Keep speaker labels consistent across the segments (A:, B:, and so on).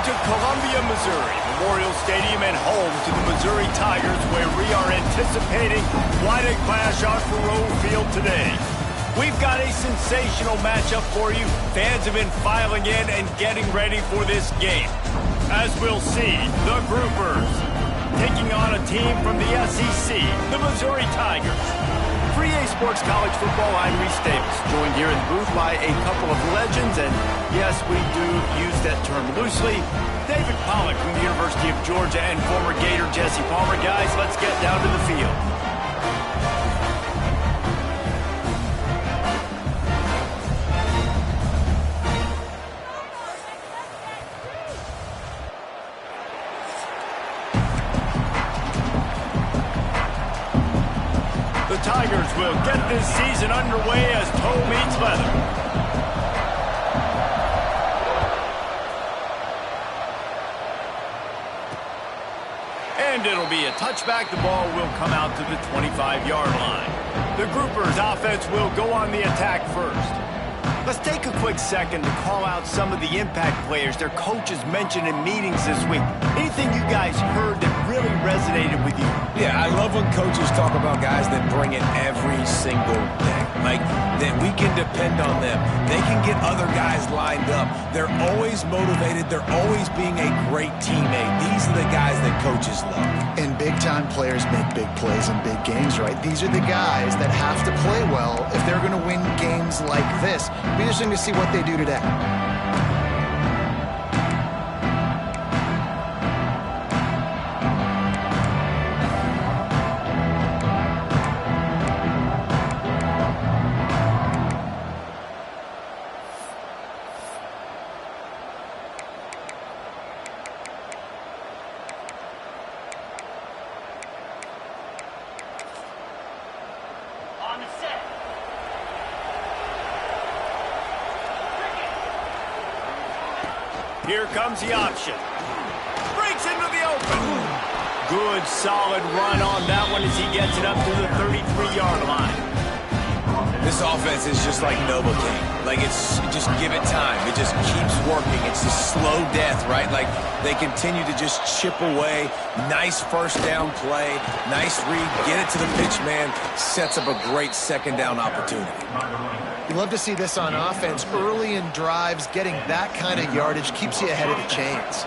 A: to Columbia, Missouri, Memorial Stadium and home to the Missouri Tigers, where we are anticipating quite a clash on Faroe Field today. We've got a sensational matchup for you. Fans have been filing in and getting ready for this game. As we'll see, the Groupers taking on a team from the SEC, the Missouri Tigers. For EA Sports College Football, I'm Reese Davis, joined here in the booth by a couple of legends, and yes, we do use that term loosely. David Pollack from the University of Georgia and former Gator Jesse Palmer. Guys, let's get down to the field. The Tigers will get this season underway as toe meets leather. And it'll be a touchback. The ball will come out to the 25-yard line. The Groupers offense will go on the attack first. Let's take a quick second to call out some of the impact players their coaches mentioned in meetings this week. Anything you guys heard that really resonated with you?
B: Yeah, I love when coaches talk about guys that bring it every single day. Like, that we can depend on them. They can get other guys lined up. They're always motivated. They're always being a great teammate. These are the guys that coaches love.
C: And big-time players make big plays in big games, right? These are the guys that have to play well if they're going to win games like this. Be interesting to see what they do today.
A: Here comes the option. Breaks into the open. Good, solid run on that one as he gets it up to the 33-yard line.
B: This offense is just like Novocaine. Like, just give it time. It just keeps working. It's a slow death, right? Like, they continue to just chip away. Nice first down play. Nice read. Get it to the pitch man. Sets up a great second down opportunity.
C: You love to see this on offense. Early in drives, getting that kind of yardage keeps you ahead of the chains.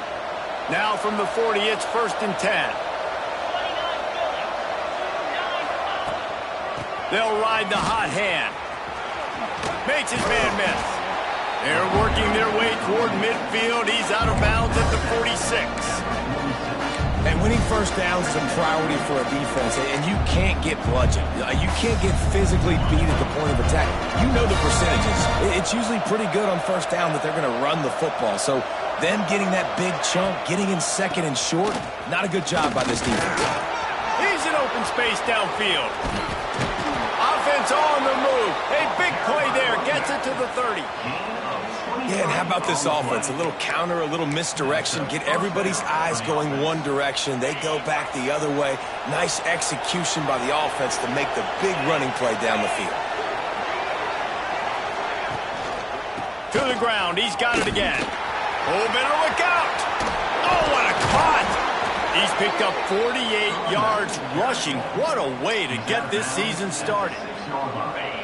A: Now from the 40, it's 1st and 10. They'll ride the hot hand. Makes his man miss. They're working their way toward midfield. He's out of bounds at the 46.
B: And winning first downs is a priority for a defense, and you can't get bludgeoned. You can't get physically beat at the point of attack. You know the percentages. It's usually pretty good on first down that they're going to run the football. So them getting that big chunk, getting in second and short, not a good job by this defense.
A: He's in open space downfield. Offense on the move. A big play there. Gets it to the 30.
B: Yeah, and how about this offense? A little counter, a little misdirection. Get everybody's eyes going one direction. They go back the other way. Nice execution by the offense to make the big running play down the field.
A: To the ground. He's got it again. Oh, better look out. Oh, what a caught. He's picked up 48 yards rushing. What a way to get this season started.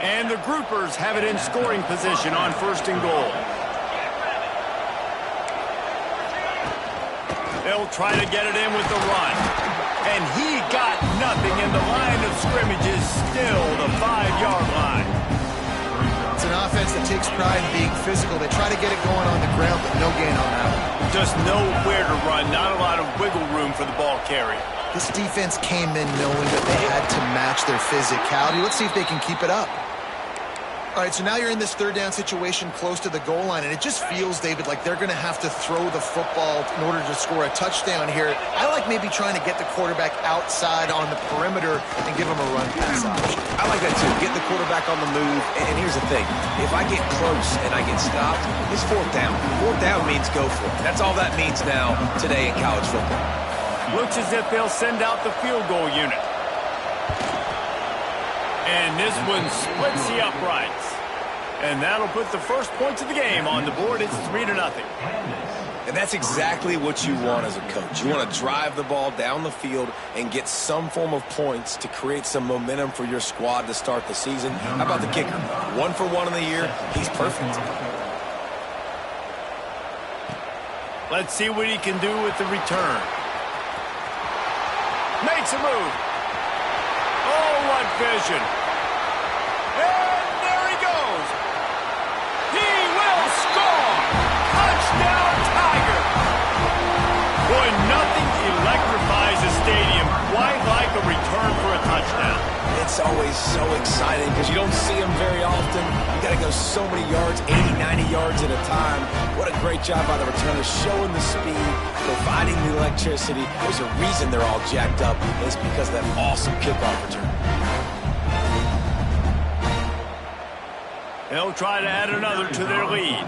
A: And the Groupers have it in scoring position on 1st and goal. They'll try to get it in with the run. And he got nothing, and the line of scrimmage is still the 5-yard line.
C: It's an offense that takes pride in being physical. They try to get it going on the ground, but no gain on that one.
A: Just nowhere to run, not a lot of wiggle room for the ball carrier.
C: This defense came in knowing that they had to match their physicality. Let's see if they can keep it up. All right, so now you're in this 3rd down situation close to the goal line, and it just feels, David, like they're going to have to throw the football in order to score a touchdown here. I like maybe trying to get the quarterback outside on the perimeter and give him a run pass option.
B: I like that too. Get the quarterback on the move. And here's the thing. If I get close and I get stopped, it's 4th down. 4th down means go for it. That's all that means now today in college football.
A: Looks as if they'll send out the field goal unit. And this one splits the uprights. And that'll put the first points of the game on the board. It's 3-0.
B: And that's exactly what you want as a coach. You want to drive the ball down the field and get some form of points to create some momentum for your squad to start the season. How about the kicker? 1 for 1 in the year. He's perfect.
A: Let's see what he can do with the return. Makes a move. Oh, what vision. And there he goes. He will score. Touchdown, Tiger. Boy, nothing electrifies a stadium quite like a return for a touchdown.
B: It's always so exciting because you don't see them very often. You got to go so many yards, 80, 90 yards at a time. What a great job by the returner, showing the speed, providing the electricity. There's a reason they're all jacked up. It's because of that awesome kickoff return.
A: They'll try to add another to their lead.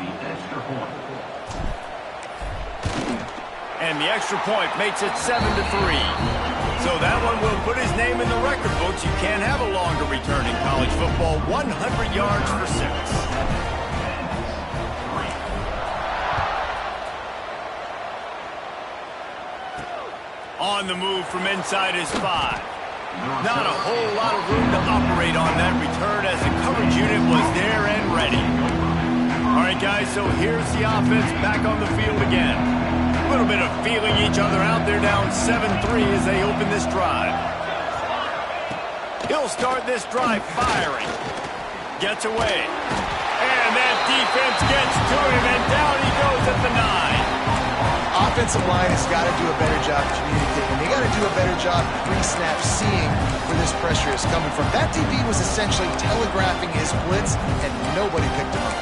A: And the extra point makes it 7-3. So that one will put his name in the record books. You can't have a longer return in college football. 100 yards for 6. On the move from inside his 5. Not a whole lot of room to operate on that return as the coverage unit was there and ready. All right, guys, so here's the offense back on the field again. A little bit of feeling each other out. They're down 7-3 as they open this drive. He'll start this drive firing. Gets away. And that defense gets to him, and down he goes at the 9.
C: Offensive line has got to do a better job communicating. They got to do a better job pre-snap seeing where this pressure is coming from. That DB was essentially telegraphing his blitz, and nobody picked him up.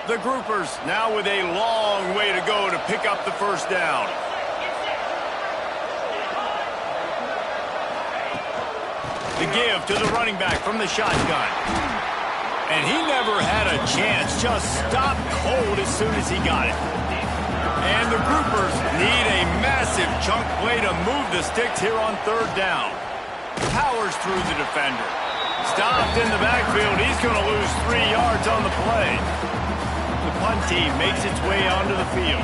A: The Groupers now with a long way to go to pick up the first down. The give to the running back from the shotgun. And he never had a chance, just stopped cold as soon as he got it. And the Groupers need a massive chunk play to move the sticks here on third down. Powers through the defender. Stopped in the backfield. He's going to lose 3 yards on the play. The punt team makes its way onto the field.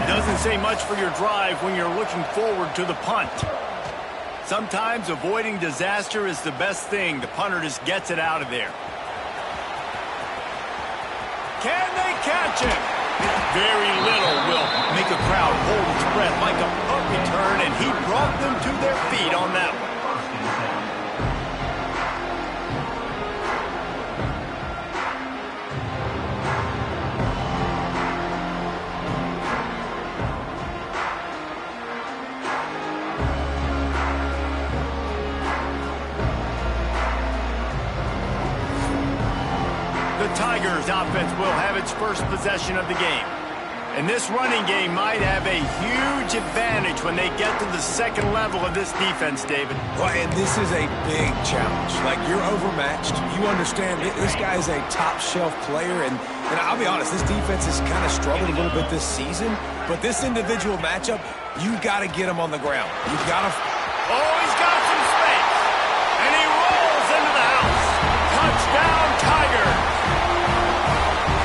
A: Doesn't say much for your drive when you're looking forward to the punt. Sometimes avoiding disaster is the best thing. The punter just gets it out of there. Can they catch him? Very little will make a crowd hold its breath like a punt return, and he brought them to their feet on that one. Tigers offense will have its first possession of the game. And this running game might have a huge advantage when they get to the second level of this defense, David.
B: Well, and this is a big challenge. Like, you're overmatched. You understand this guy is a top-shelf player, and I'll be honest, this defense has kind of struggled a little bit this season. But this individual matchup, you got to get him on the ground. You've got to...
A: Oh, he's got some space. And he rolls into the house. Touchdown, Tigers.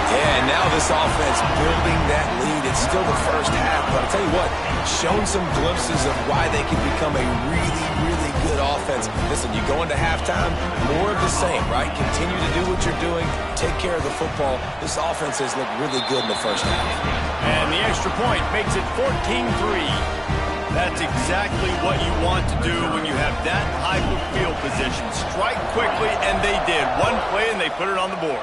B: Yeah, and now this offense building that lead. It's still the first half, but I'll tell you what, shown some glimpses of why they can become a really, really good offense. Listen, you go into halftime, more of the same, right? Continue to do what you're doing, take care of the football. This offense has looked really good in the first half.
A: And the extra point makes it 14-3. That's exactly what you want to do when you have that type of field position. Strike quickly, and they did. One play, and they put it on the board.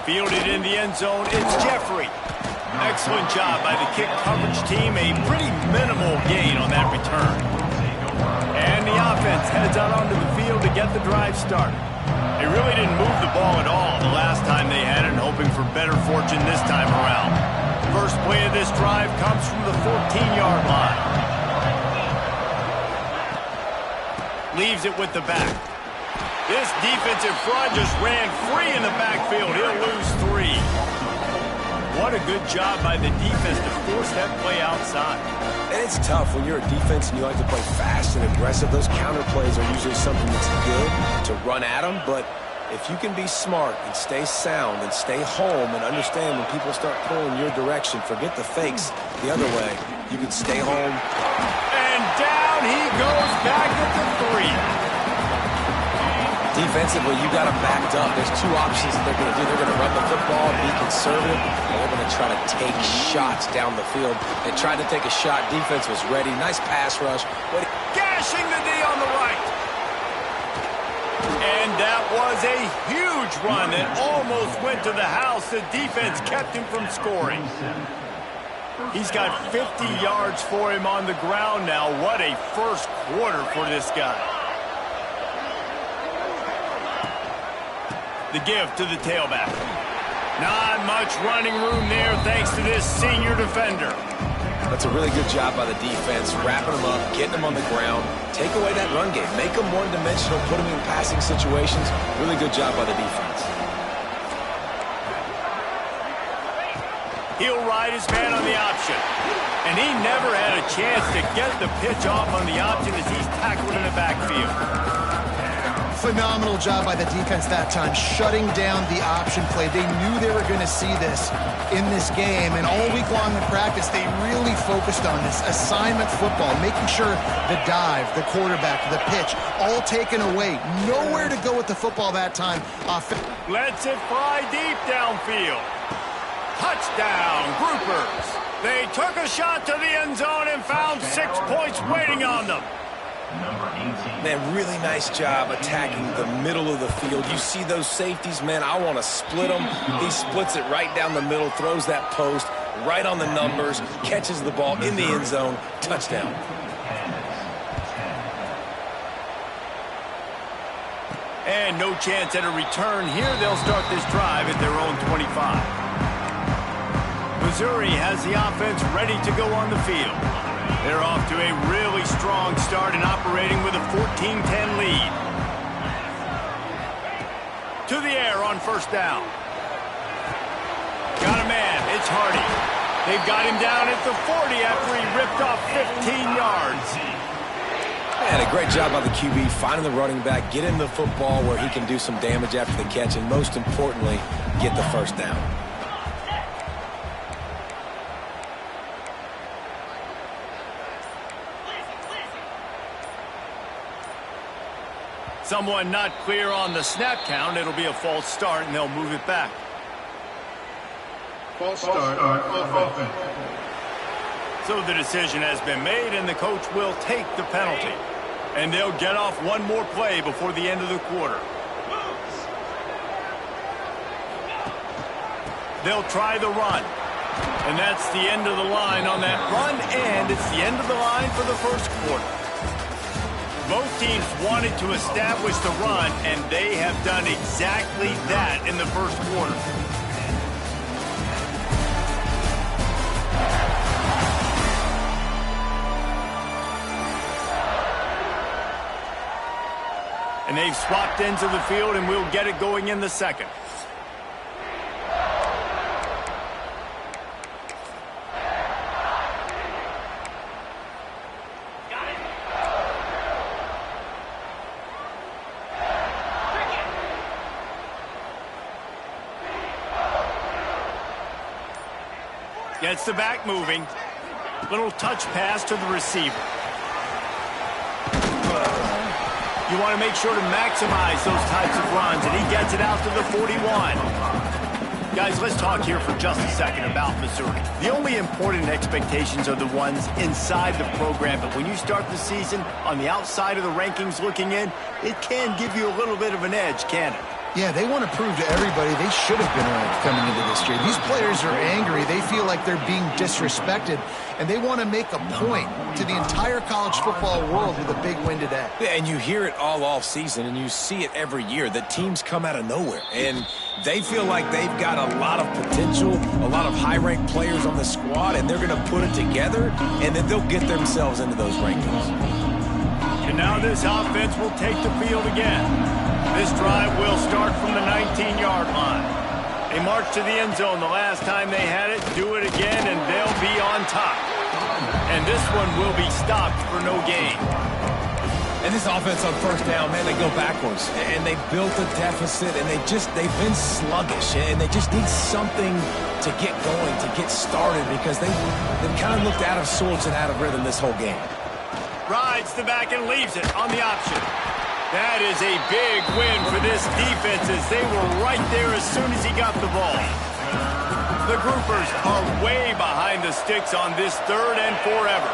A: Fielded in the end zone, it's Jeffrey. Excellent job by the kick coverage team. A pretty minimal gain on that return. And the offense heads out onto the field to get the drive started. They really didn't move the ball at all the last time they had it, hoping for better fortune this time around. First play of this drive comes from the 14-yard line. Leaves it with the back. This defensive front just ran free in the backfield. He'll lose 3. What a good job by the defense to force that play outside.
B: And it's tough when you're a defense and you like to play fast and aggressive. Those counter plays are usually something that's good to run at them. But if you can be smart and stay sound and stay home and understand when people start pulling your direction, forget the fakes the other way, you can stay home.
A: And down he goes back at the 3.
B: Defensively, you got them backed up. There's 2 options that they're going to do. They're going to run the football, be conservative, or they're going to try to take shots down the field. They tried to take a shot. Defense was ready. Nice pass rush.
A: Gashing the D on the right. And that was a huge run that almost went to the house. The defense kept him from scoring. He's got 50 yards for him on the ground now. What a first quarter for this guy. The give to the tailback. Not much running room there thanks to this senior defender.
B: That's a really good job by the defense, wrapping them up, getting them on the ground, take away that run game, make them one-dimensional, put them in passing situations. Really good job by the defense.
A: He'll ride his man on the option. And he never had a chance to get the pitch off on the option as he's tackled in the backfield.
C: Phenomenal job by the defense that time, shutting down the option play. They knew they were going to see this in this game, and all week long in practice, they really focused on this assignment football, making sure the dive, the quarterback, the pitch, all taken away. Nowhere to go with the football that time.
A: Lets it fly deep downfield. Touchdown, Groupers. They took a shot to the end zone and found 6 points waiting on them.
B: Man, really nice job attacking the middle of the field. You see those safeties, man, I want to split them. He splits it right down the middle, throws that post right on the numbers, catches the ball in the end zone, touchdown.
A: And no chance at a return here. They'll start this drive at their own 25. Missouri has the offense ready to go on the field. They're off to a really strong start and operating with a 14-10 lead. To the air on first down. Got a man. It's Hardy. They've got him down at the 40 after he ripped off 15 yards.
B: And a great job by the QB finding the running back, getting the football where he can do some damage after the catch, and most importantly, get the first down.
A: Someone not clear on the snap count. It'll be a false start, and they'll move it back.
D: False start on offense.
A: So the decision has been made, and the coach will take the penalty. And they'll get off one more play before the end of the quarter. They'll try the run. And that's the end of the line on that run, and it's the end of the line for the first quarter. Both teams wanted to establish the run, and they have done exactly that in the first quarter. And they've swapped ends of the field, and we'll get it going in the second. Gets the back moving. Little touch pass to the receiver. You want to make sure to maximize those types of runs, and he gets it out to the 41. Guys, let's talk here for just a second about Missouri. The only important expectations are the ones inside the program, but when you start the season on the outside of the rankings looking in, it can give you a little bit of an edge, can it?
C: Yeah, they want to prove to everybody they should have been ranked coming into this year. These players are angry. They feel like they're being disrespected, and they want to make a point to the entire college football world with a big win today.
B: Yeah, and you hear it all off season, and you see it every year, that teams come out of nowhere, and they feel like they've got a lot of potential, a lot of high-ranked players on the squad, and they're going to put it together, and then they'll get themselves into those rankings.
A: And now this offense will take the field again. This drive will start from the 19-yard line. They march to the end zone the last time they had it, do it again, and they'll be on top. And this one will be stopped for no gain.
B: And this offense on first down, man, they go backwards. And they built a deficit, and they've been sluggish. And they just need something to get going, to get started, because they've kind of looked out of sorts and out of rhythm this whole game.
A: Rides the back and leaves it on the option. That is a big win for this defense, as they were right there as soon as he got the ball. The groupers are way behind the sticks on this 3rd and forever.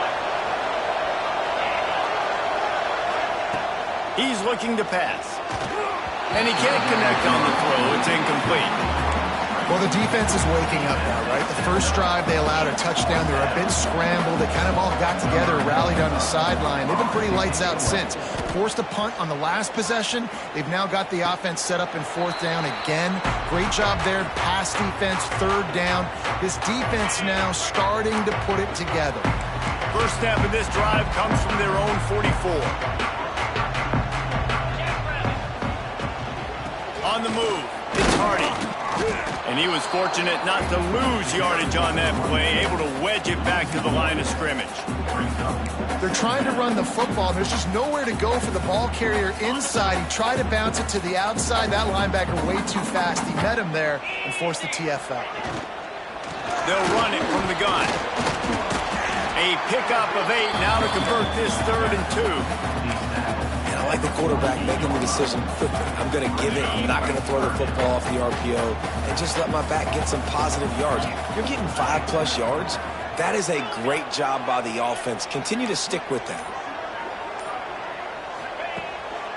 A: He's looking to pass. And he can't connect on the throw. It's incomplete.
C: Well, the defense is waking up now, right? The first drive, they allowed a touchdown. They were a bit scrambled. They kind of all got together, rallied on the sideline. They've been pretty lights out since. Forced a punt on the last possession. They've now got the offense set up in 4th down again. Great job there. Pass defense, 3rd down. This defense now starting to put it together.
A: First snap of this drive comes from their own 44. On the move, it's Hardy. And he was fortunate not to lose yardage on that play, able to wedge it back to the line of scrimmage.
C: They're trying to run the football. There's just nowhere to go for the ball carrier inside. He tried to bounce it to the outside. That linebacker way too fast. He met him there and forced the TFL.
A: They'll run it from the gun. A pickup of 8 now to convert this 3rd and 2.
B: I like the quarterback making the decision quickly. I'm going to give it. I'm not going to throw the football off the RPO and just let my back get some positive yards. You're getting 5+ yards. That is a great job by the offense. Continue to stick with that.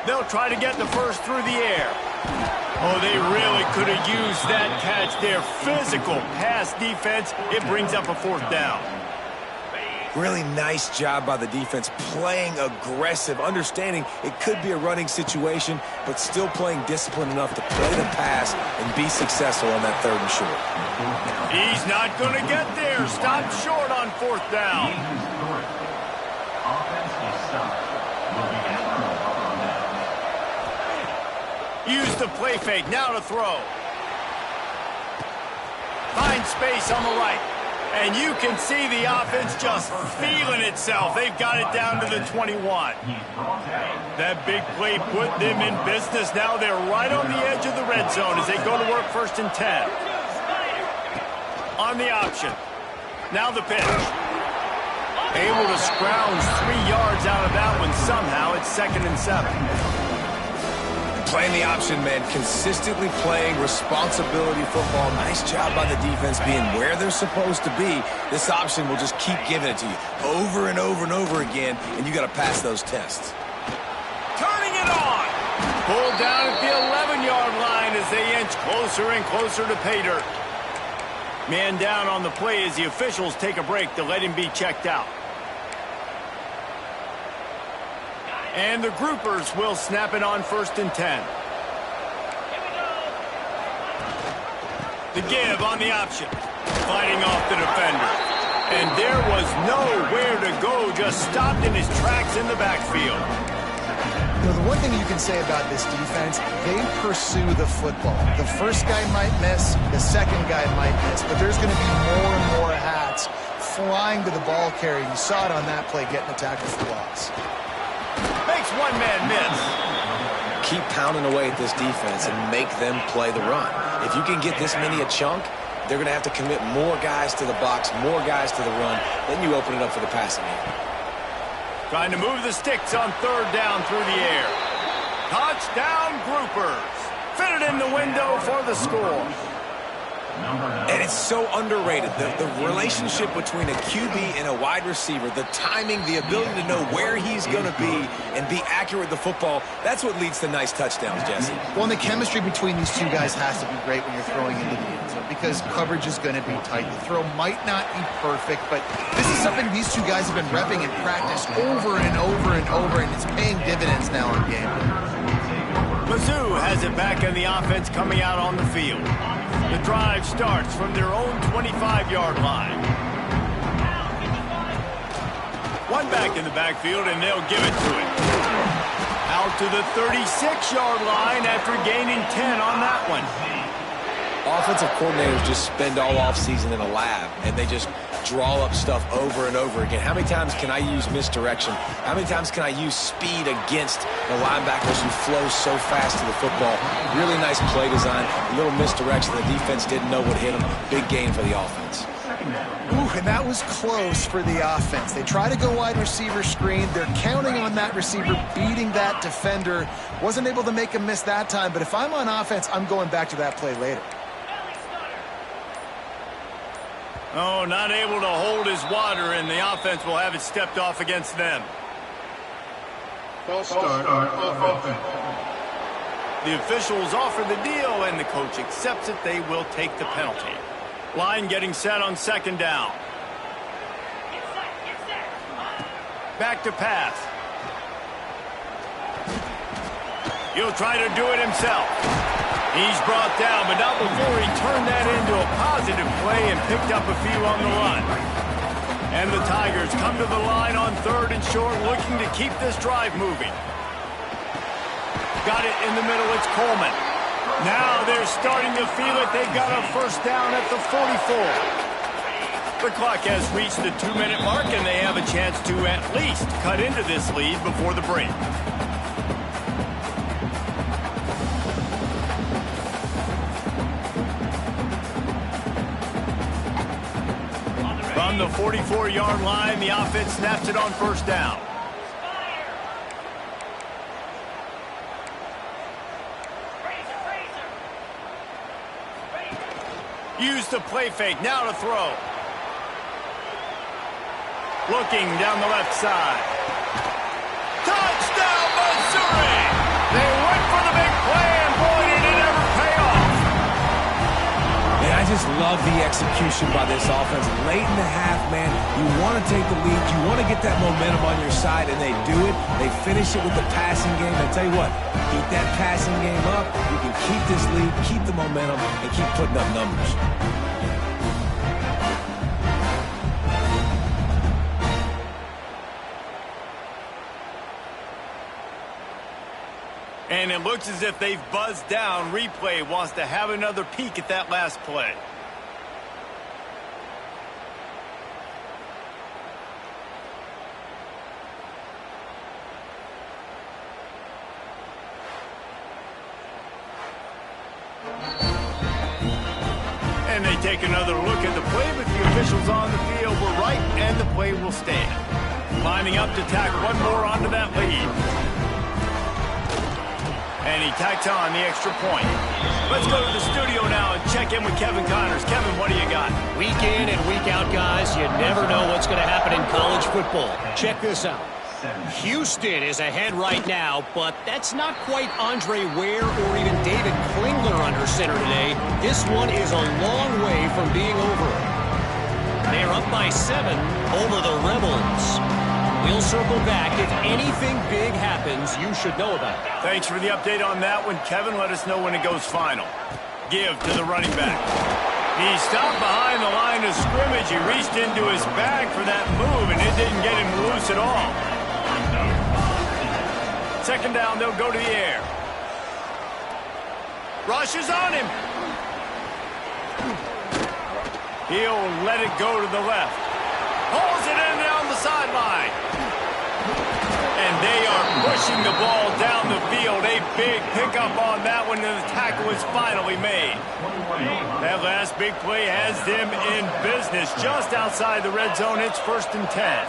A: They'll try to get the first through the air. Oh, they really could have used that catch there. Physical pass defense. It brings up a 4th down.
B: Really nice job by the defense, playing aggressive, understanding it could be a running situation, but still playing disciplined enough to play the pass and be successful on that 3rd and short.
A: He's not going to get there. Stop short on 4th down. Use the play fake, now to throw. Find space on the right. And you can see the offense just feeling itself. They've got it down to the 21. That big play put them in business. Now they're right on the edge of the red zone as they go to work 1st and 10. On the option. Now the pitch. Able to scrounge 3 yards out of that one somehow. It's 2nd and 7.
B: Playing the option, man, consistently playing responsibility football. Nice job by the defense being where they're supposed to be. This option will just keep giving it to you over and over and over again, and you got to pass those tests.
A: Turning it on. Pulled down at the 11-yard line as they inch closer and closer to pay dirt. Man down on the play as the officials take a break to let him be checked out. And the groupers will snap it on 1st and 10. The give on the option. Fighting off the defender. And there was nowhere to go, just stopped in his tracks in the backfield.
C: You know, the one thing you can say about this defense, they pursue the football. The first guy might miss, the second guy might miss, but there's going to be more and more hats flying to the ball carrier. You saw it on that play, getting the tackle for loss.
A: Makes one man miss.
B: Keep pounding away at this defense and make them play the run. If you can get this many a chunk, they're going to have to commit more guys to the box, more guys to the run. Then you open it up for the passing game.
A: Trying to move the sticks on 3rd down through the air. Touchdown groupers. Fitted in the window for the score.
B: And it's so underrated. The relationship between a QB and a wide receiver, the timing, the ability to know where he's going to be and be accurate with the football, that's what leads to nice touchdowns, Jesse.
C: Well, and the chemistry between these two guys has to be great when you're throwing into the end zone because coverage is going to be tight. The throw might not be perfect, but this is something these two guys have been repping in practice over and over and over, and it's paying dividends now on game day.
A: Mizzou has it back in the offense coming out on the field. The drive starts from their own 25-yard line. One back in the backfield, and they'll give it to him. Out to the 36-yard line after gaining 10 on that one.
B: Offensive coordinators just spend all offseason in a lab, and they just draw up stuff over and over again. How many times can I use misdirection? How many times can I use speed against the linebackers who flow so fast to the football? Really nice play design, a little misdirection. The defense didn't know what hit them. Big gain for the offense.
C: Ooh, and that was close for the offense. They try to go wide receiver screen. They're counting on that receiver beating that defender. Wasn't able to make him miss that time, but if I'm on offense, I'm going back to that play later.
A: Oh, not able to hold his water, and the offense will have it stepped off against them.
D: False start on offense.
A: The officials offer the deal, and the coach accepts it. They will take the penalty. Line getting set on second down. Back to pass. He'll try to do it himself. He's brought down, but not before he turned that into a positive play and picked up a few on the run. And the Tigers come to the line on 3rd and short, looking to keep this drive moving. Got it in the middle. It's Coleman. Now they're starting to feel it. They've got a first down at the 44. The clock has reached the 2-minute mark, and they have a chance to at least cut into this lead before the break. From the 44-yard line, the offense snaps it on first down. Use the play fake, now to throw. Looking down the left side. Touchdown, Missouri! They went for the big play, and boy, did it ever pay off.
B: Man, I just love the execution by this offense. Late in the half, man, you want to take the lead. You want to get that momentum on your side, and they do it. They finish it with the passing game. I tell you what, keep that passing game up. You can keep this lead, keep the momentum, and keep putting up numbers.
A: And it looks as if they've buzzed down. Replay wants to have another peek at that last play. And they take another look at the play, but the officials on the field were right, and the play will stand. Lining up to tack one more onto that lead. And he tacks on the extra point. Let's go to the studio now and check in with Kevin Connors. Kevin, what do you got?
E: Week in and week out, guys, you never know what's going to happen in college football. Check this out. Houston is ahead right now, but that's not quite Andre Ware or even David Klingler under center today. This one is a long way from being over. They're up by 7 over the Rebels. We'll circle back. If anything big happens, you should know about it.
A: Thanks for the update on that one, Kevin. Let us know when it goes final. Give to the running back. He stopped behind the line of scrimmage. He reached into his bag for that move, and it didn't get him loose at all. Second down, they'll go to the air. Rush is on him. He'll let it go to the left. Pulls it in down the sideline. And they are pushing the ball down the field. A big pickup on that one, and the tackle is finally made. That last big play has them in business just outside the red zone. It's 1st and 10.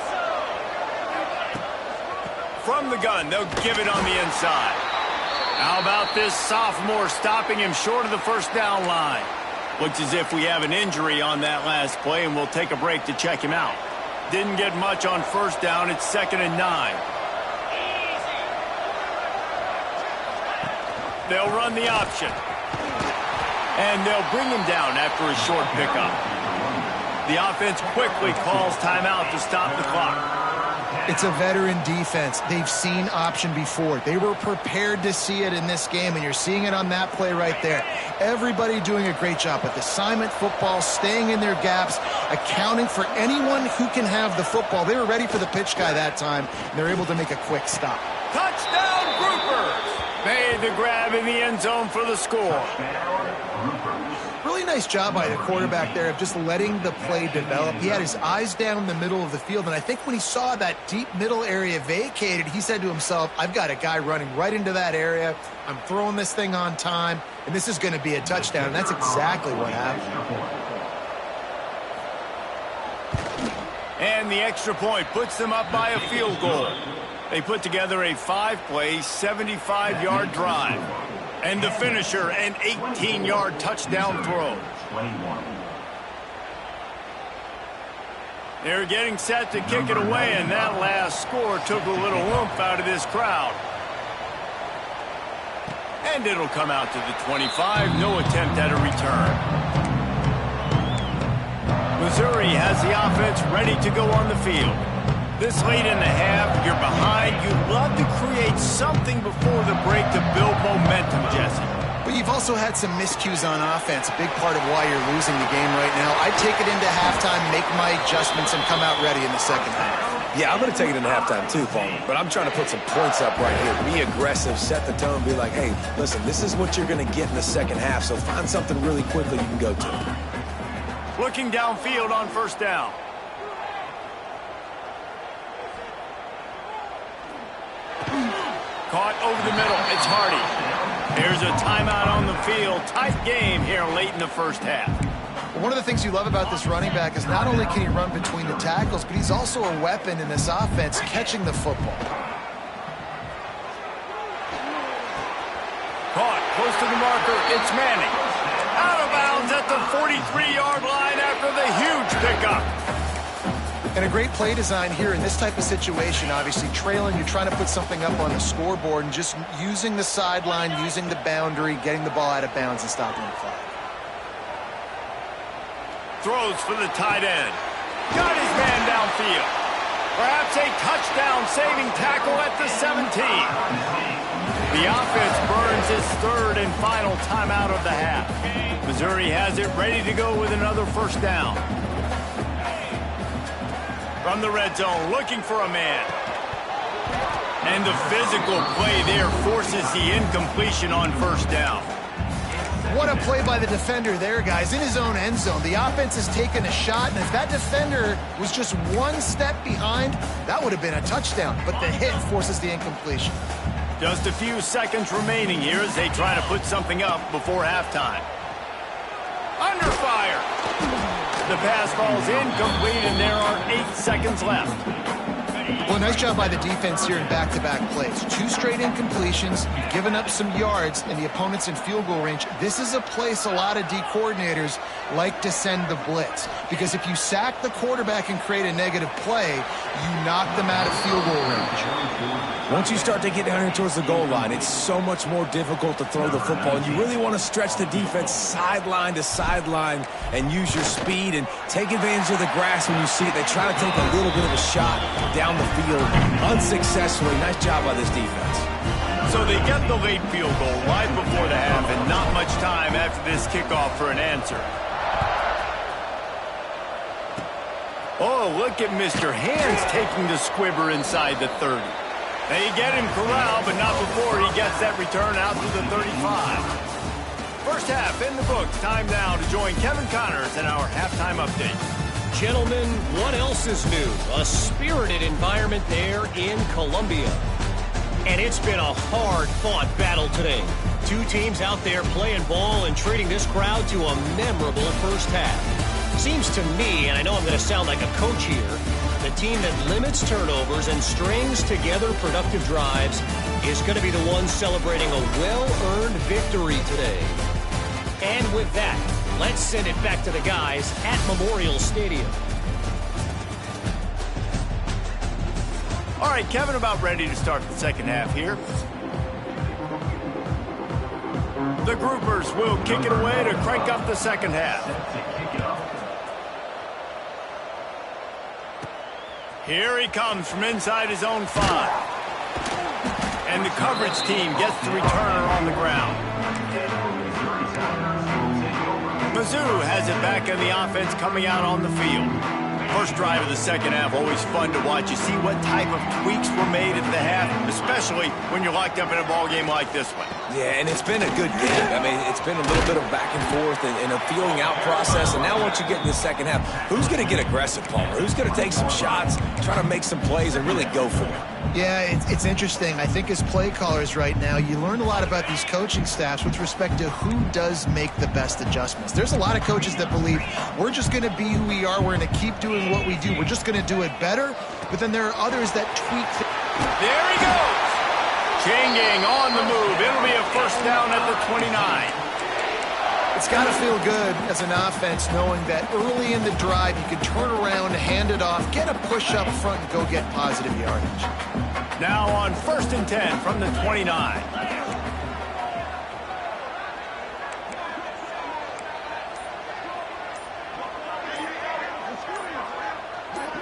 A: From the gun, they'll give it on the inside. How about this sophomore stopping him short of the first down line? Looks as if we have an injury on that last play, and we'll take a break to check him out. Didn't get much on first down. It's 2nd and 9. They'll run the option. And they'll bring him down after a short pickup. The offense quickly calls timeout to stop the clock.
C: It's a veteran defense. They've seen option before. They were prepared to see it in this game, and you're seeing it on that play right there. Everybody doing a great job with assignment football, staying in their gaps, accounting for anyone who can have the football. They were ready for the pitch guy that time, and they're able to make a quick stop.
A: Touchdown, group Made the grab in the end zone for the score.
C: Really nice job by the quarterback there of just letting the play develop. He had his eyes down the middle of the field, and I think when he saw that deep middle area vacated, he said to himself, I've got a guy running right into that area. I'm throwing this thing on time, and this is going to be a touchdown, and that's exactly what happened.
A: And the extra point puts them up by a field goal. They put together a 5-play, 75-yard drive. And the finisher, an 18-yard touchdown throw. They're getting set to kick it away, and that last score took a little oomph out of this crowd. And it'll come out to the 25. No attempt at a return. Missouri has the offense ready to go on the field. This late in the half, you're behind. You'd love to create something before the break to build momentum, Jesse.
C: But you've also had some miscues on offense, a big part of why you're losing the game right now. I'd take it into halftime, make my adjustments, and come out ready in the second half.
B: Yeah, I'm going to take it into halftime too, Paul. But I'm trying to put some points up right here. Be aggressive, set the tone, be like, hey, listen, this is what you're going to get in the second half, so find something really quickly you can go to.
A: Looking downfield on first down. Caught over the middle. It's Hardy. Here's a timeout on the field. Tight game here late in the first half.
C: One of the things you love about this running back is not only can he run between the tackles, but he's also a weapon in this offense, catching the football.
A: Caught close to the marker. It's Manning. Out of bounds at the 43-yard line after the huge pickup.
C: And a great play design here in this type of situation. Obviously, trailing, you're trying to put something up on the scoreboard, and just using the sideline, using the boundary, getting the ball out of bounds and stopping the clock.
A: Throws for the tight end. Got his man downfield. Perhaps a touchdown-saving tackle at the 17. The offense burns its third and final timeout of the half. Missouri has it ready to go with another first down. From the red zone, looking for a man. And the physical play there forces the incompletion on first down.
C: What a play by the defender there, guys, in his own end zone. The offense has taken a shot, and if that defender was just one step behind, that would have been a touchdown. But the hit forces the incompletion.
A: Just a few seconds remaining here as they try to put something up before halftime. Under fire. The pass falls incomplete, and there are 8 seconds left.
C: Well, nice job by the defense here in back-to-back plays. 2 straight incompletions, you've given up some yards, and the opponent's in field goal range. This is a place a lot of D coordinators like to send the blitz, because if you sack the quarterback and create a negative play, you knock them out of field goal range.
B: Once you start to get down here towards the goal line, it's so much more difficult to throw the football. And you really want to stretch the defense sideline to sideline and use your speed and take advantage of the grass when you see it. They try to take a little bit of a shot down the field unsuccessfully. Nice job by this defense.
A: So they get the late field goal right before the half, and not much time after this kickoff for an answer. Oh, look at Mr. Hands taking the squibber inside the 30. They get him corralled, but not before he gets that return out to the 35. First half in the books. Time now to join Kevin Connors in our halftime update.
E: Gentlemen, what else is new? A spirited environment there in Columbia. And it's been a hard-fought battle today. 2 teams out there playing ball and treating this crowd to a memorable first half. Seems to me, and I know I'm going to sound like a coach here, the team that limits turnovers and strings together productive drives is going to be the one celebrating a well-earned victory today. And with that, let's send it back to the guys at Memorial Stadium.
A: All right, Kevin, about ready to start the second half here. The Groupers will kick it away to crank up the second half. Here he comes from inside his own 5. And the coverage team gets the returner on the ground. Mizzou has it back in the offense coming out on the field. First drive of the second half, always fun to watch. You see what type of tweaks were made at the half, especially when you're locked up in a ball game like this one.
B: Yeah, and it's been a good game. I mean, it's been a little bit of back and forth and a feeling out process. And now once you get in the second half, who's going to get aggressive, Palmer? Who's going to take some shots, try to make some plays, and really go for it?
C: Yeah, it's interesting. I think as play callers right now, you learn a lot about these coaching staffs with respect to who does make the best adjustments. There's a lot of coaches that believe we're just going to be who we are. We're going to keep doing what we do. We're just going to do it better. But then there are others that tweak.
A: There he goes. Chain gang on the move. It'll be a first down at the 29.
C: It's got to feel good as an offense knowing that early in the drive you can turn around, hand it off, get a push up front, and go get positive yardage.
A: Now on 1st and 10 from the 29.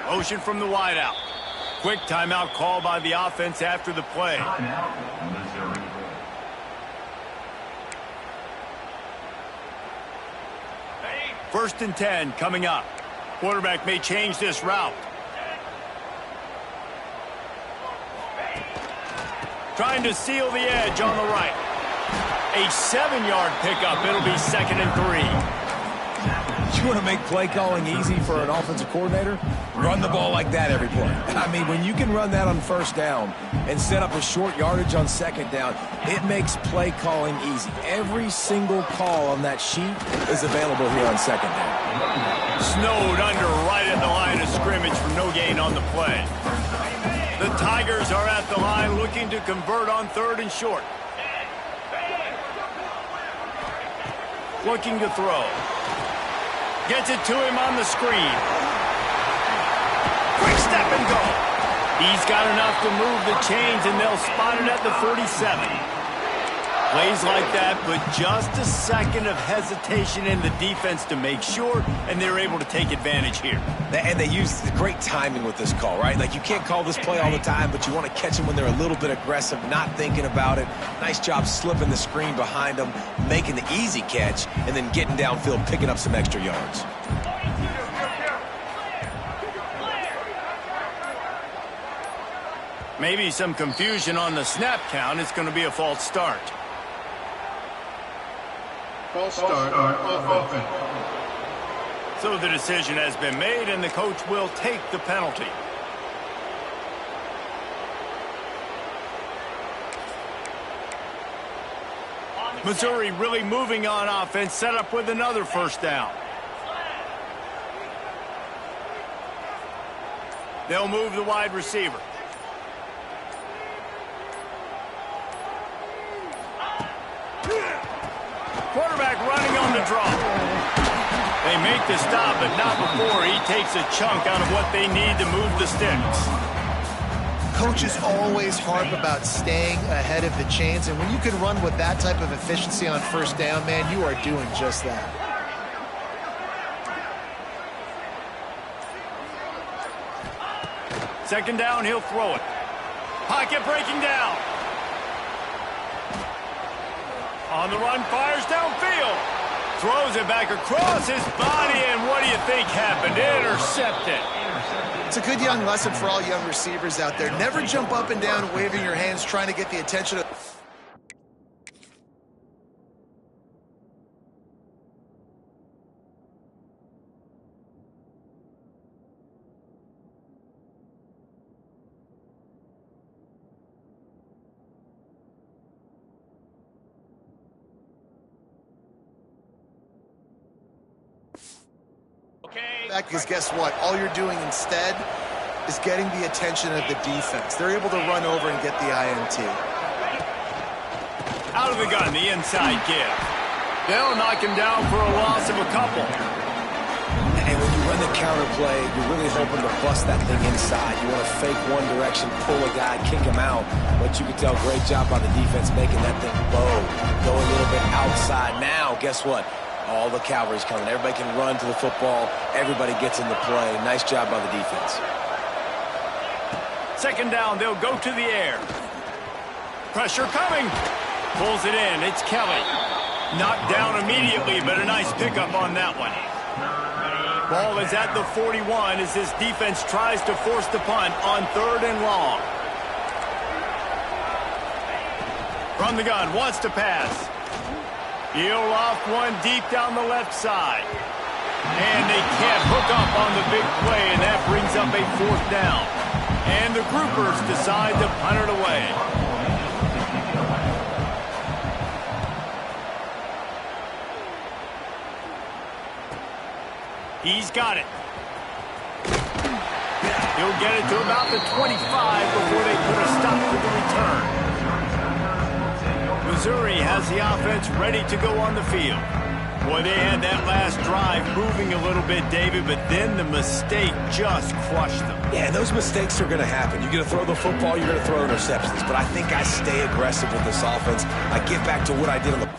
A: Motion from the wideout. Quick timeout call by the offense after the play. First and 10 coming up. Quarterback may change this route. Trying to seal the edge on the right. A 7-yard pickup. It'll be 2nd and 3.
B: You want to make play calling easy for an offensive coordinator? Run the ball like that every play. I mean, when you can run that on first down and set up a short yardage on second down, it makes play calling easy. Every single call on that sheet is available here on second down.
A: Snowed under right at the line of scrimmage for no gain on the play. The Tigers are at the line looking to convert on 3rd and short. Looking to throw. Gets it to him on the screen. Quick step and go. He's got enough to move the chains, and they'll spot it at the 47. Plays like that, but just a second of hesitation in the defense to make sure, and they're able to take advantage here.
B: And they use great timing with this call, right? Like, you can't call this play all the time, but you want to catch them when they're a little bit aggressive, not thinking about it. Nice job slipping the screen behind them, making the easy catch, and then getting downfield, picking up some extra yards.
A: Maybe some confusion on the snap count. It's going to be a false start.
D: False start on offense.
A: So the decision has been made, and the coach will take the penalty. Missouri really moving on offense, set up with another first down. They'll move the wide receiver. Quarterback running on the draw. They make the stop, but not before he takes a chunk out of what they need to move the sticks.
C: Coaches always harp about staying ahead of the chains, and when you can run with that type of efficiency on first down, man, you are doing just that.
A: Second down, he'll throw it. Pocket breaking down. On the run, fires downfield. Throws it back across his body, and what do you think happened? Intercepted.
C: It's a good young lesson for all young receivers out there. Never jump up and down waving your hands trying to get the attention of... Because guess what? All you're doing instead is getting the attention of the defense. They're able to run over and get the INT.
A: Out of the gun, the inside give. They'll knock him down for a loss of a couple.
B: And when you run the counter play, you're really hoping to bust that thing inside. You want to fake one direction, pull a guy, kick him out. But you can tell, great job by the defense making that thing low. Go a little bit outside. Now, guess what? All the cavalry's coming. Everybody can run to the football. Everybody gets in the play. Nice job by the defense.
A: Second down, they'll go to the air. Pressure coming. Pulls it in. It's Kelly. Knocked down immediately, but a nice pickup on that one. Ball is at the 41 as this defense tries to force the punt on 3rd and long. From the gun, wants to pass. He'll loft one deep down the left side. And they can't hook up on the big play, and that brings up a 4th down. And the groupers decide to punt it away. He's got it. He'll get it to about the 25 before they put a stop to the return. Missouri has the offense ready to go on the field. Boy, they had that last drive moving a little bit, David, but then the mistake just crushed them.
B: Yeah, those mistakes are going to happen. You're going to throw the football, you're going to throw interceptions. But I think I stay aggressive with this offense. I get back to what I did on the...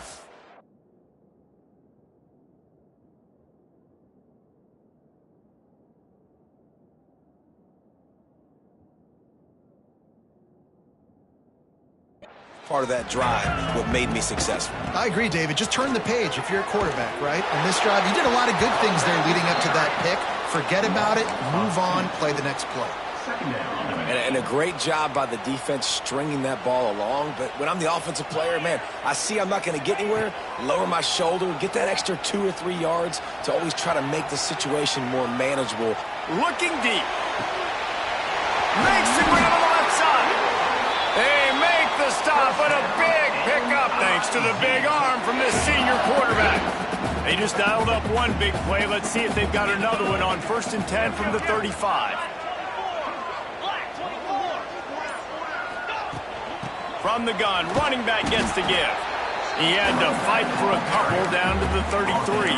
B: part of that drive, what made me successful.
C: I agree, David. Just turn the page if you're a quarterback, right? On this drive, you did a lot of good things there leading up to that pick. Forget about it, move on, play the next play.
B: And a great job by the defense stringing that ball along. But when I'm the offensive player, man, I see I'm not going to get anywhere, lower my shoulder, get that extra 2 or 3 yards to always try to make the situation more manageable.
A: Looking deep. Makes the grab on the left side. They make the stop, but a big pickup thanks to the big arm from this senior quarterback. They just dialed up one big play. Let's see if they've got another one on 1st and 10 from the 35. From the gun, running back gets the give. He had to fight for a couple down to the 33.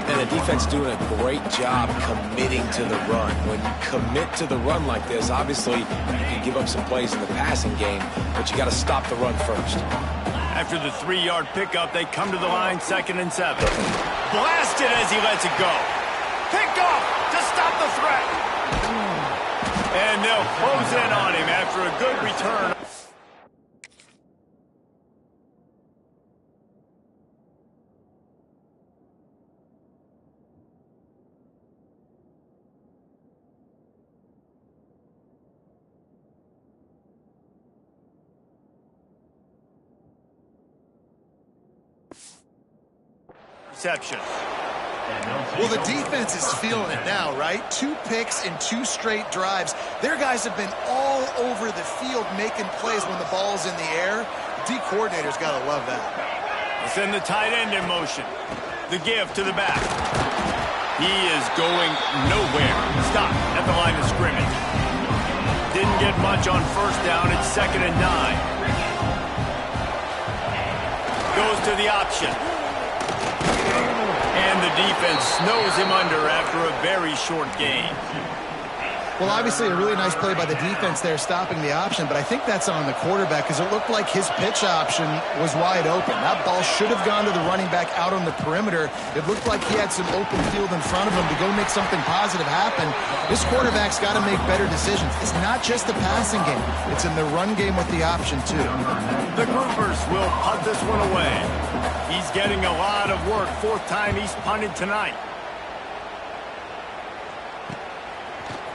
B: And the defense doing a great job committing to the run. When you commit to the run like this, obviously you can give up some plays in the passing game, but you got to stop the run first.
A: After the 3-yard pickup, they come to the line 2nd and 7. Blasted as he lets it go. Picked off to stop the threat. And they'll close in on him after a good return. Reception.
C: Well, the defense is feeling it now, right? 2 picks in 2 straight drives. Their guys have been all over the field making plays when the ball's in the air. The D coordinator's got to love that.
A: Send the tight end in motion. The give to the back. He is going nowhere. Stop at the line of scrimmage. Didn't get much on 1st down. It's 2nd and 9. Goes to the option. And the defense snows him under after a very short gain.
C: Well, obviously a really nice play by the defense there stopping the option, but I think that's on the quarterback because it looked like his pitch option was wide open. That ball should have gone to the running back out on the perimeter. It looked like he had some open field in front of him to go make something positive happen. This quarterback's got to make better decisions. It's not just the passing game. It's in the run game with the option, too.
A: The groupers will punt this one away. He's getting a lot of work. 4th time he's punted tonight.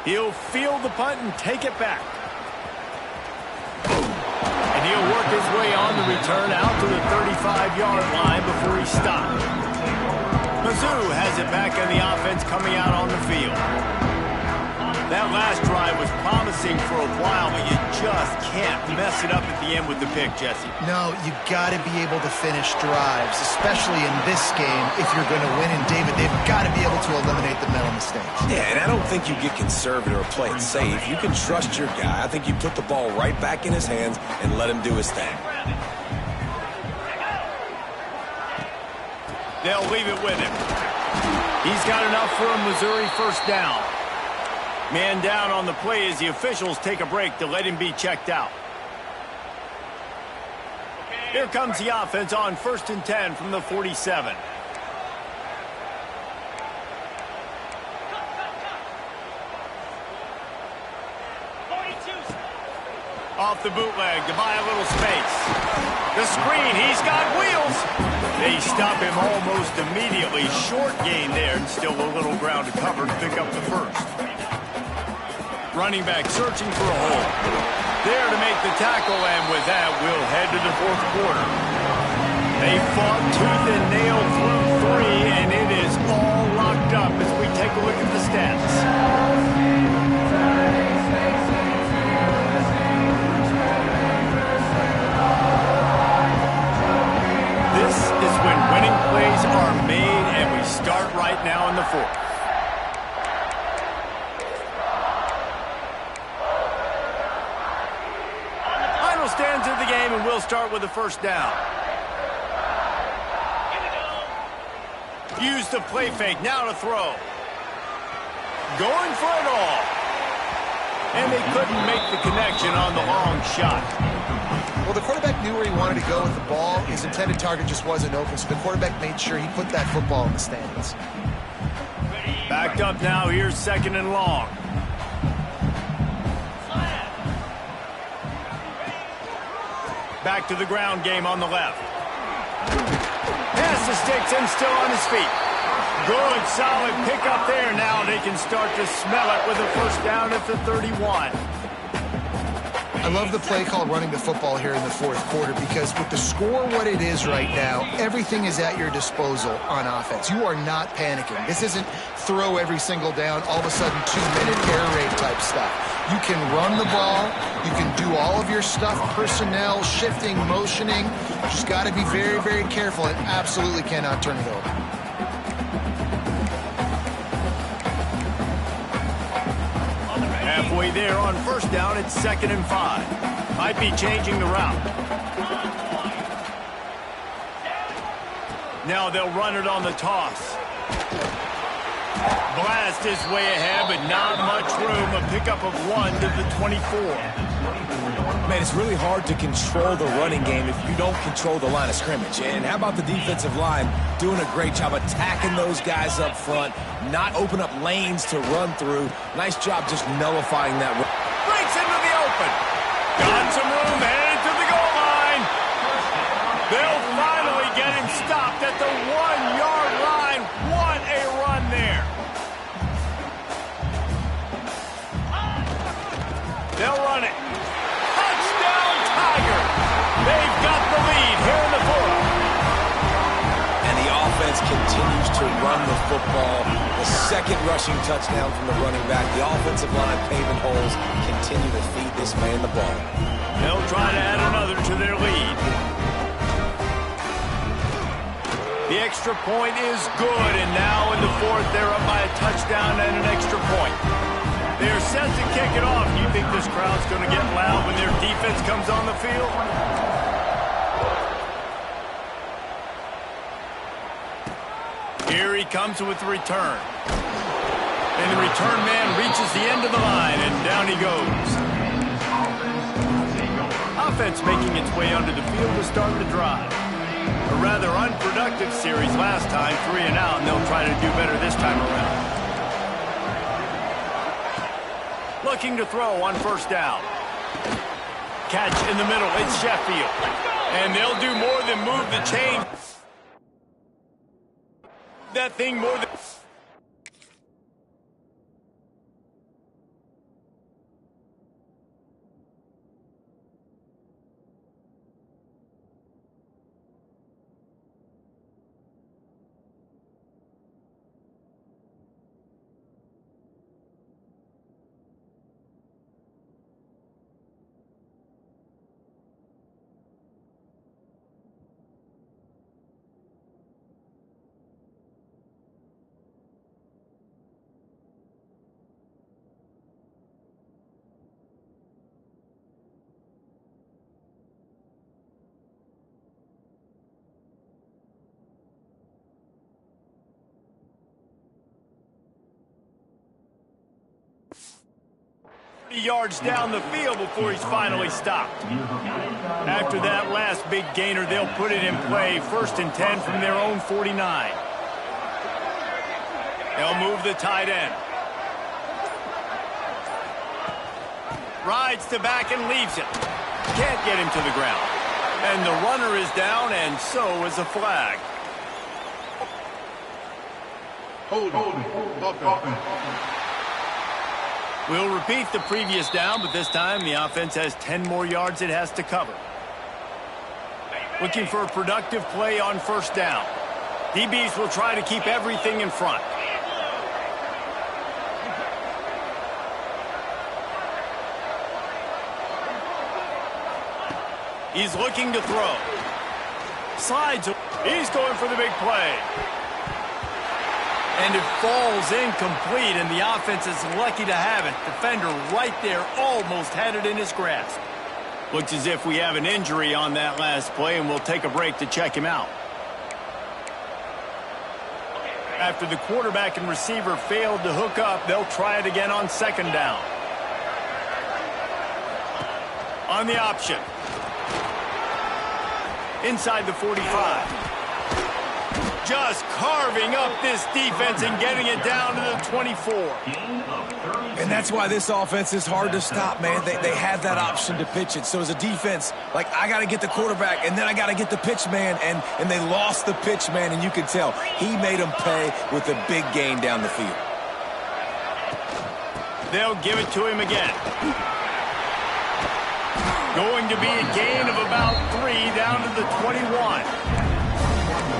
A: He'll field the punt and take it back. And he'll work his way on the return out to the 35-yard line before he's stopped. Mizzou has it back in the offense coming out on the field. That last drive was promising for a while, but you just can't mess it up at the end with the pick, Jesse.
C: No, you got to be able to finish drives, especially in this game if you're going to win. And David, they've got to be able to eliminate the mental mistakes.
B: Yeah, and I don't think you get conservative or play it safe. You can trust your guy. I think you put the ball right back in his hands and let him do his thing.
A: They'll leave it with him. He's got enough for a Missouri 1st down. Man down on the play as the officials take a break to let him be checked out. Here comes the offense on 1st and 10 from the 47. Off the bootleg to buy a little space. The screen, he's got wheels. They stop him almost immediately. Short gain there, and still a little ground to cover to pick up the first. Running back searching for a hole. There to make the tackle, and with that, we'll head to the fourth quarter. They fought tooth and nail through 3, and it is all locked up as we take a look at the stats. This is when winning plays are made, and we start right now in the fourth. Final stands of the game, and we'll start with the first down. Use the play fake, now to throw. Going for it all. And they couldn't make the connection on the long shot.
C: Well, the quarterback knew where he wanted to go with the ball. His intended target just wasn't open, so the quarterback made sure he put that football in the stands.
A: Backed up now, here's 2nd and long. Back to the ground game on the left. Pass the sticks and still on his feet. Good, solid pickup there. Now they can start to smell it with a first down at the 31.
C: I love the play call running the football here in the fourth quarter because with the score what it is right now, everything is at your disposal on offense. You are not panicking. This isn't throw every single down, all of a sudden 2-minute air raid type stuff. You can run the ball. You can do all of your stuff, personnel, shifting, motioning. Just got to be very, very careful and absolutely cannot turn it over.
A: Halfway there on first down, it's 2nd and 5. Might be changing the route. Now they'll run it on the toss. Blast is way ahead, but not much room. A pickup of 1 to the 24.
B: Man, it's really hard to control the running game if you don't control the line of scrimmage. And how about the defensive line doing a great job attacking those guys up front, not open up lanes to run through. Nice job just nullifying that.
A: Breaks into the open. Got some room, headed to the goal line. They'll finally get him stopped at the 1-yard line. What a run there. They'll run it. Touchdown, Tiger. They've got the lead here in the fourth.
B: And the offense continues to run the football. The second rushing touchdown from the running back. The offensive line paving holes continue to feed this man the ball.
A: They'll try to add another to their lead. The extra point is good, and now in the fourth, they're up by a touchdown and an extra point. They're set to kick it off. Do you think this crowd's going to get loud when their defense comes on the field? Here he comes with the return. And the return man reaches the end of the line, and down he goes. Offense making its way onto the field to start the drive. A rather unproductive series last time, 3 and out, and they'll try to do better this time around. Looking to throw on first down. Catch in the middle, it's Sheffield. And they'll do more than move the chain. That thing more than... yards down the field before he's finally stopped. After that last big gainer, they'll put it in play. 1st and 10 from their own 49. They'll move the tight end. Rides to back and leaves it. Can't get him to the ground. And the runner is down, and so is a flag.
D: Holding. Offense.
A: We'll repeat the previous down, but this time the offense has 10 more yards it has to cover. Looking for a productive play on first down. DBs will try to keep everything in front. He's looking to throw. Slides. He's going for the big play. And it falls incomplete, and the offense is lucky to have it. Defender right there almost had it in his grasp. Looks as if we have an injury on that last play, and we'll take a break to check him out. After the quarterback and receiver failed to hook up, they'll try it again on second down. On the option. Inside the 45. Just carving up this defense and getting it down to the 24.
B: And that's why this offense is hard to stop, man. They have that option to pitch it. So as a defense, like, I got to get the quarterback, and then I got to get the pitch man, and they lost the pitch man, and you can tell he made them pay with a big gain down the field.
A: They'll give it to him again. Going to be a gain of about 3 down to the 21.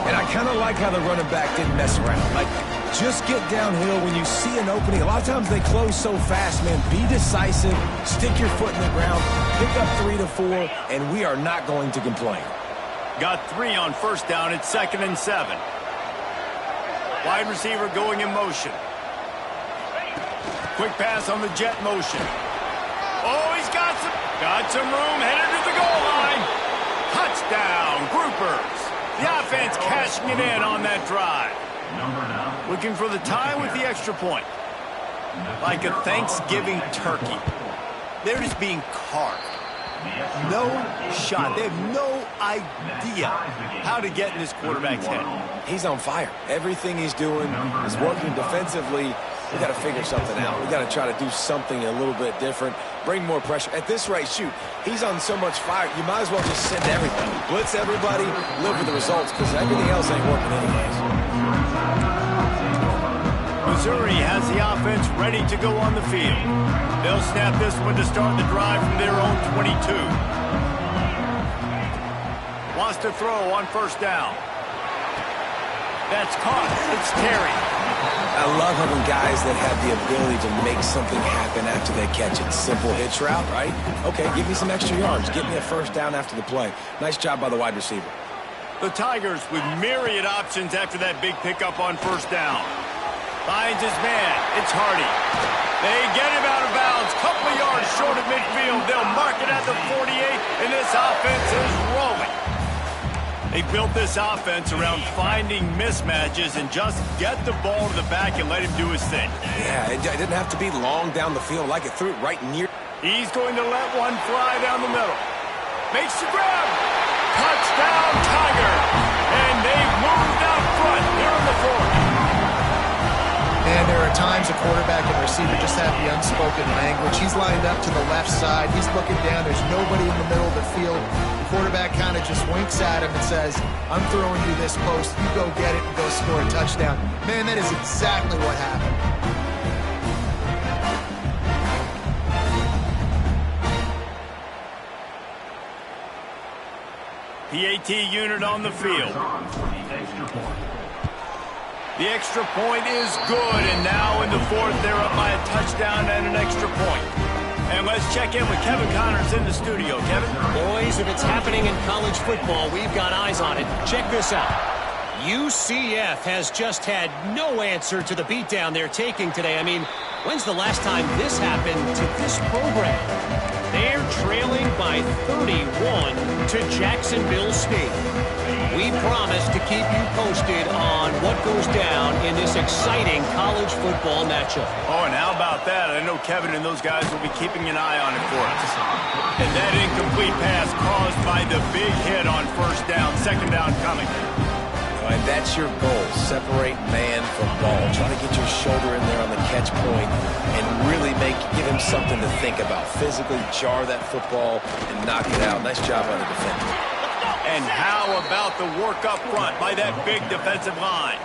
B: And I kind of like how the running back didn't mess around. Like, just get downhill when you see an opening. A lot of times they close so fast, man. Be decisive, stick your foot in the ground, pick up 3 to 4, and we are not going to complain.
A: Got 3 on first down. It's 2nd and 7. Wide receiver going in motion. Quick pass on the jet motion. Oh, he's got some room, headed to the goal line. Touchdown, Groupers. The offense cashing it in on that drive. Looking for the tie with the extra point. Like a Thanksgiving turkey. They're just being carved. No shot. They have no idea how to get in this quarterback's head.
B: He's on fire. Everything he's doing is working defensively. We got to figure something out. We got to try to do something a little bit different. Bring more pressure. At this rate, shoot, he's on so much fire, you might as well just send everybody. Blitz everybody, live with the results, because everything else ain't working anyways.
A: Missouri has the offense ready to go on the field. They'll snap this one to start the drive from their own 22. Wants to throw on first down. That's caught. It's Terry.
B: I love having guys that have the ability to make something happen after they catch it. Simple hitch route, right? Okay, give me some extra yards. Get me a first down after the play. Nice job by the wide receiver.
A: The Tigers with myriad options after that big pickup on first down. Finds his man. It's Hardy. They get him out of bounds. Couple yards short of midfield. They'll mark it at the 48, and this offense is rolling. They built this offense around finding mismatches and just get the ball to the back and let him do his thing.
B: Yeah, it didn't have to be long down the field. Like it threw it right near.
A: He's going to let one fly down the middle. Makes the grab. Touchdown, Tiger. And they've moved out front here in the fourth.
C: And there are times a quarterback and receiver just have the unspoken language. He's lined up to the left side. He's looking down. There's nobody in the middle of the field. The quarterback kind of just winks at him and says, I'm throwing you this post. You go get it and go score a touchdown. Man, that is exactly what happened.
A: PAT unit on the field. The extra point is good, and now in the fourth, they're up by a touchdown and an extra point. And let's check in with Kevin Connors in the studio. Kevin?
E: Boys, if it's happening in college football, we've got eyes on it. Check this out. UCF has just had no answer to the beatdown they're taking today. I mean, when's the last time this happened to this program? They're trailing by 31 to Jacksonville State. We promise to keep you posted on what goes down in this exciting college football matchup.
A: Oh, and how about that? I know Kevin and those guys will be keeping an eye on it for us. And that incomplete pass caused by the big hit on first down, second down coming.
B: And that's your goal. Separate man from ball. Try to get your shoulder in there on the catch point and really give him something to think about. Physically jar that football and knock it out. Nice job by the defender.
A: And how about the work up front by that big defensive line?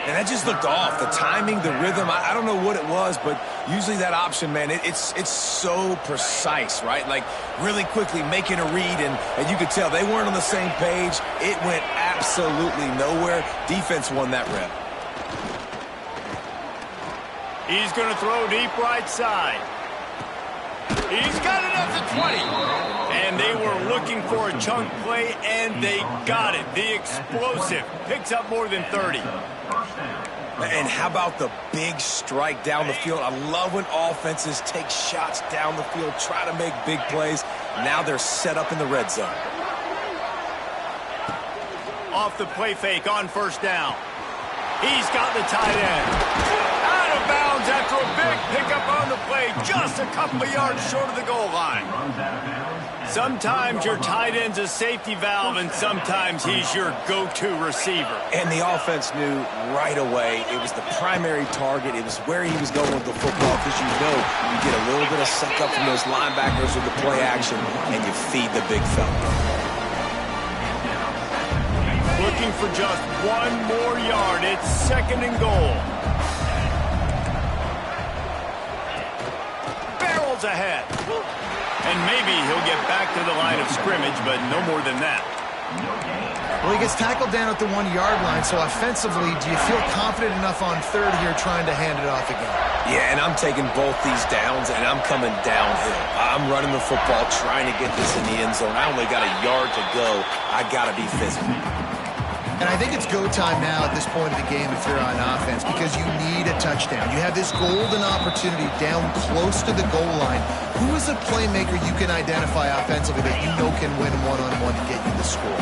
B: And that just looked off. The timing, the rhythm, I don't know what it was, but usually that option, man, it's so precise, right? Like really quickly making a read, and you could tell they weren't on the same page. It went absolutely nowhere. Defense won that rep.
A: He's going to throw deep right side. He's got it at the 20. And they were looking for a chunk play, and they got it. The explosive picks up more than 30.
B: And how about the big strike down the field? I love when offenses take shots down the field, try to make big plays. Now they're set up in the red zone.
A: Off the play fake on first down. He's got the tight end. Out of bounds after a big pickup on the play, just a couple of yards short of the goal line. Sometimes your tight end's a safety valve, and sometimes he's your go-to receiver.
B: And the offense knew right away it was the primary target. It was where he was going with the football, because you know you get a little bit of suck up from those linebackers with the play action, and you feed the big fella.
A: Looking for just one more yard. It's second and goal. Barrels ahead. And maybe he'll get back to the line of scrimmage, but no more than that.
C: Well, he gets tackled down at the 1 yard line, so offensively, do you feel confident enough on third here trying to hand it off again?
B: Yeah, and I'm taking both these downs, and I'm coming downhill. I'm running the football, trying to get this in the end zone. I only got a yard to go. I got to be physical.
C: And I think it's go time now at this point of the game if you're on offense, because you need a touchdown. You have this golden opportunity down close to the goal line. Who is a playmaker you can identify offensively that you know can win one-on-one to get you the score?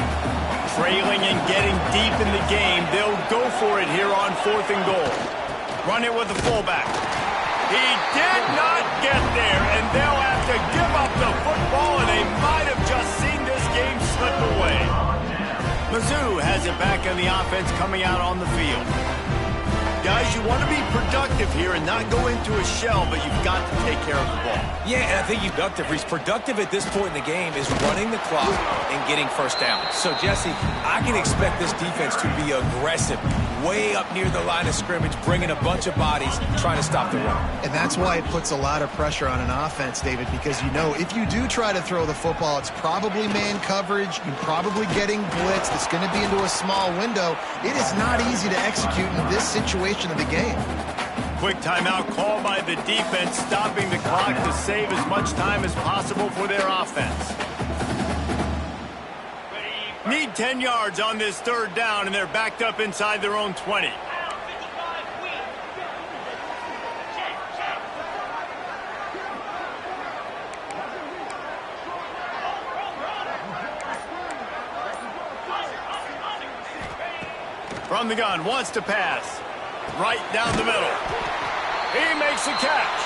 A: Trailing and getting deep in the game, they'll go for it here on fourth and goal. Run it with the fullback. He did not get there, and they'll have to give up the football, and they might have just seen this game slip away. Mizzou has it back on the offense coming out on the field. Guys, you want to be productive here and not go into a shell, but you've got to take care of the ball.
B: Yeah, and I think you've got to be productive at this point in the game is running the clock and getting first down. So, Jesse, I can expect this defense to be aggressive, way up near the line of scrimmage, bringing a bunch of bodies, trying to stop the run.
C: And that's why it puts a lot of pressure on an offense, David, because you know if you do try to throw the football, it's probably man coverage, you're probably getting blitzed, it's going to be into a small window. It is not easy to execute in this situation of the game.
A: Quick timeout call by the defense, stopping the clock to save as much time as possible for their offense. Need 10 yards on this third down, and they're backed up inside their own 20. From the gun, wants to pass. Right down the middle. He makes a catch.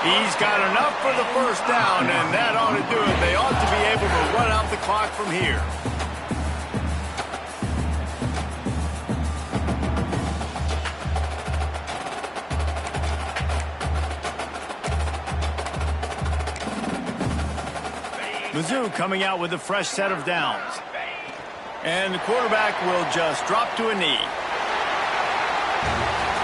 A: He's got enough for the first down, and that ought to do it. They ought to be able to run out the clock from here. Mizzou coming out with a fresh set of downs. And the quarterback will just drop to a knee.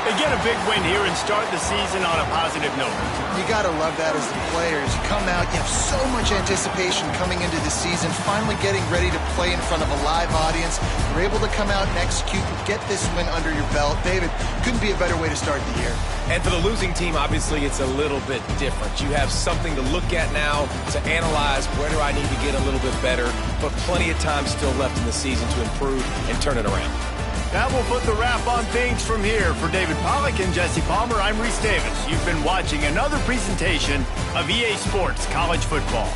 A: They get a big win here and start the season on a positive note.
C: You got to love that as the players. You come out, you have so much anticipation coming into the season, finally getting ready to play in front of a live audience. You're able to come out and execute and get this win under your belt. David, couldn't be a better way to start the year.
B: And for the losing team, obviously, it's a little bit different. You have something to look at now to analyze where do I need to get a little bit better, but plenty of time still left in the season to improve and turn it around.
A: That will put the wrap on things from here. For David Pollack and Jesse Palmer, I'm Reese Davis. You've been watching another presentation of EA Sports College Football.